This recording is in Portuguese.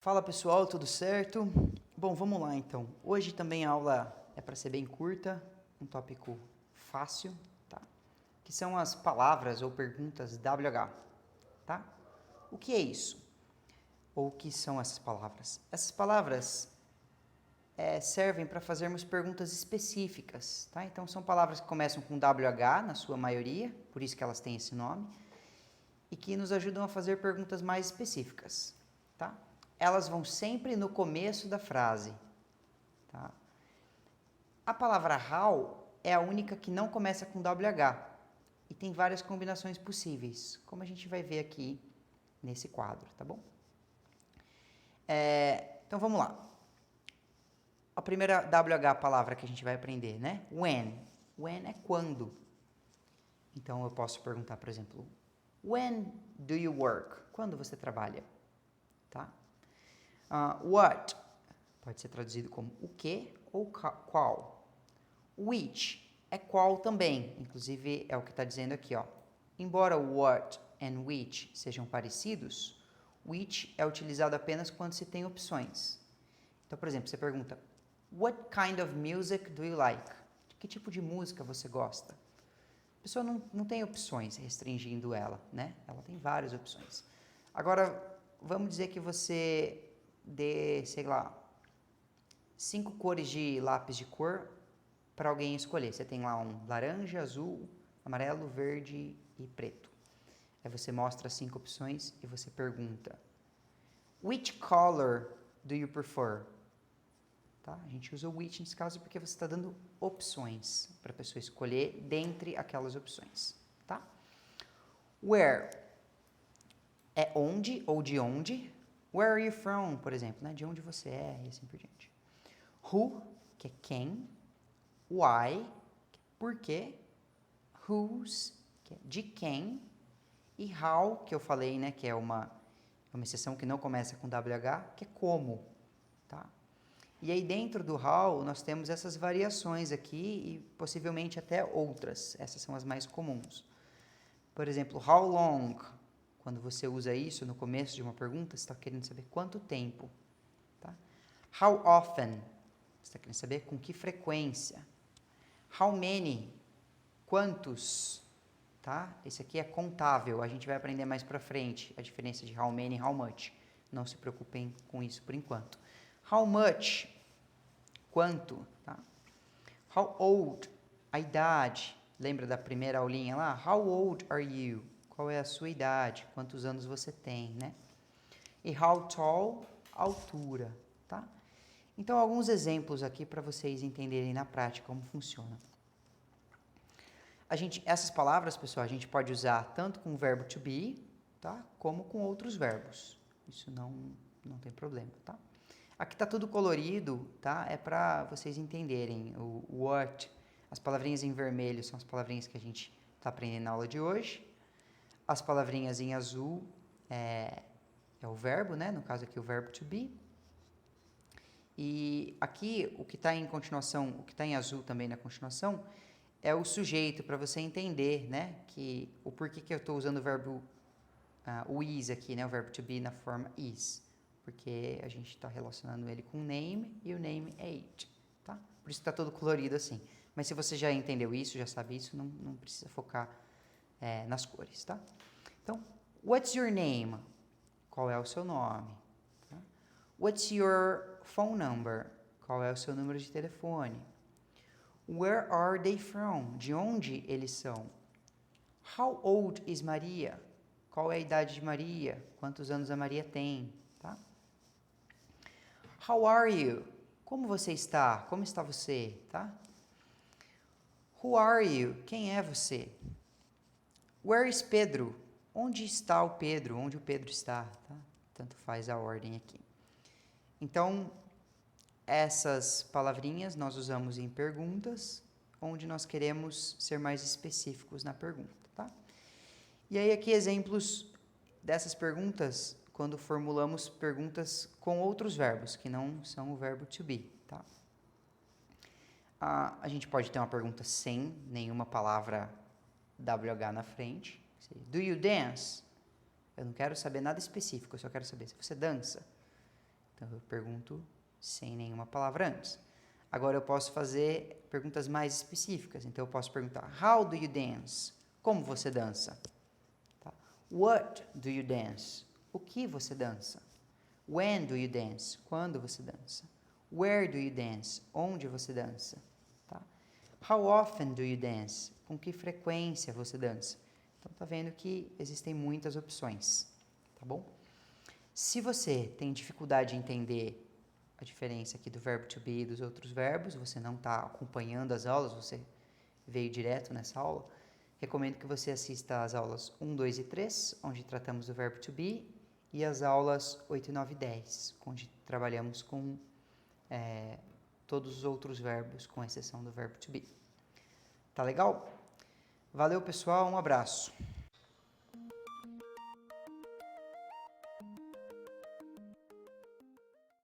Fala pessoal, tudo certo? Bom, vamos lá então. Hoje também a aula é para ser bem curta, um tópico fácil, tá? Que são as palavras ou perguntas WH, tá? O que é isso? Ou o que são essas palavras? Essas palavras servem para fazermos perguntas específicas, tá? Então são palavras que começam com WH, na sua maioria, por isso que elas têm esse nome, e que nos ajudam a fazer perguntas mais específicas, tá? Elas vão sempre no começo da frase, tá? A palavra how é a única que não começa com WH e tem várias combinações possíveis, como a gente vai ver aqui nesse quadro, tá bom? Então vamos lá. A primeira WH palavra que a gente vai aprender, né? When. When é quando. Então eu posso perguntar, por exemplo, when do you work? Quando você trabalha? Tá? What pode ser traduzido como o que ou qual. Which é qual também, inclusive é o que está dizendo aqui, ó. Embora what and which sejam parecidos, which é utilizado apenas quando se tem opções. Então, por exemplo, você pergunta, what kind of music do you like? Que tipo de música você gosta? A pessoa não tem opções restringindo ela, né? Ela tem várias opções. Agora, vamos dizer que você dê, sei lá, 5 cores de lápis de cor para alguém escolher. Você tem lá um laranja, azul, amarelo, verde e preto. Aí você mostra as 5 opções e você pergunta: which color do you prefer? Tá? A gente usa o which nesse caso porque você está dando opções para a pessoa escolher dentre aquelas opções. Tá? Where é onde ou de onde. Where are you from, por exemplo, né? De onde você é e assim por diante. Who, que é quem. Why, que é por quê. Whose, que é de quem. E how, que eu falei, né? Que é uma exceção que não começa com WH, que é como. Tá? E aí dentro do how nós temos essas variações aqui e possivelmente até outras. Essas são as mais comuns. Por exemplo, how long. Quando você usa isso no começo de uma pergunta, você está querendo saber quanto tempo. Tá? How often. Você está querendo saber com que frequência. How many. Quantos. Tá? Esse aqui é contável. A gente vai aprender mais para frente a diferença de how many e how much. Não se preocupem com isso por enquanto. How much. Quanto. Tá? How old. A idade. Lembra da primeira aulinha lá? How old are you? Qual é a sua idade? Quantos anos você tem, né? E how tall, altura, tá? Então, alguns exemplos aqui para vocês entenderem na prática como funciona. Essas palavras, pessoal, a gente pode usar tanto com o verbo to be, tá? Como com outros verbos. Isso não tem problema, tá? Aqui está tudo colorido, tá? É para vocês entenderem o what. As palavrinhas em vermelho são as palavrinhas que a gente está aprendendo na aula de hoje. As palavrinhas em azul é o verbo, né? No caso aqui o verbo to be. E aqui o que está em continuação, o que está em azul também na continuação, é o sujeito, para você entender, né? Que o porquê que eu estou usando o verbo, o is aqui, né? O verbo to be na forma is. Porque a gente está relacionando ele com name e o name é it, tá? Por isso está todo colorido assim. Mas se você já entendeu isso, já sabe isso, não precisa focar nas cores, tá? Então, what's your name? Qual é o seu nome? Tá? What's your phone number? Qual é o seu número de telefone? Where are they from? De onde eles são? How old is Maria? Qual é a idade de Maria? Quantos anos a Maria tem? Tá? How are you? Como você está? Como está você? Tá? Who are you? Quem é você? Where is Pedro? Onde está o Pedro? Onde o Pedro está? Tá? Tanto faz a ordem aqui. Então, essas palavrinhas nós usamos em perguntas, onde nós queremos ser mais específicos na pergunta, tá? E aí aqui exemplos dessas perguntas, quando formulamos perguntas com outros verbos, que não são o verbo to be, tá? A gente pode ter uma pergunta sem nenhuma palavra WH na frente. Do you dance? Eu não quero saber nada específico, eu só quero saber se você dança. Então, eu pergunto sem nenhuma palavra antes. Agora, eu posso fazer perguntas mais específicas. Então, eu posso perguntar, how do you dance? Como você dança? Tá? What do you dance? O que você dança? When do you dance? Quando você dança? Where do you dance? Onde você dança? Tá? How often do you dance? Com que frequência você dança? Então, tá vendo que existem muitas opções, tá bom? Se você tem dificuldade em entender a diferença aqui do verbo to be e dos outros verbos, você não está acompanhando as aulas, você veio direto nessa aula, recomendo que você assista às aulas 1, 2 e 3, onde tratamos do verbo to be, e as aulas 8, 9 e 10, onde trabalhamos com todos os outros verbos, com exceção do verbo to be. Tá legal? Valeu, pessoal, um abraço.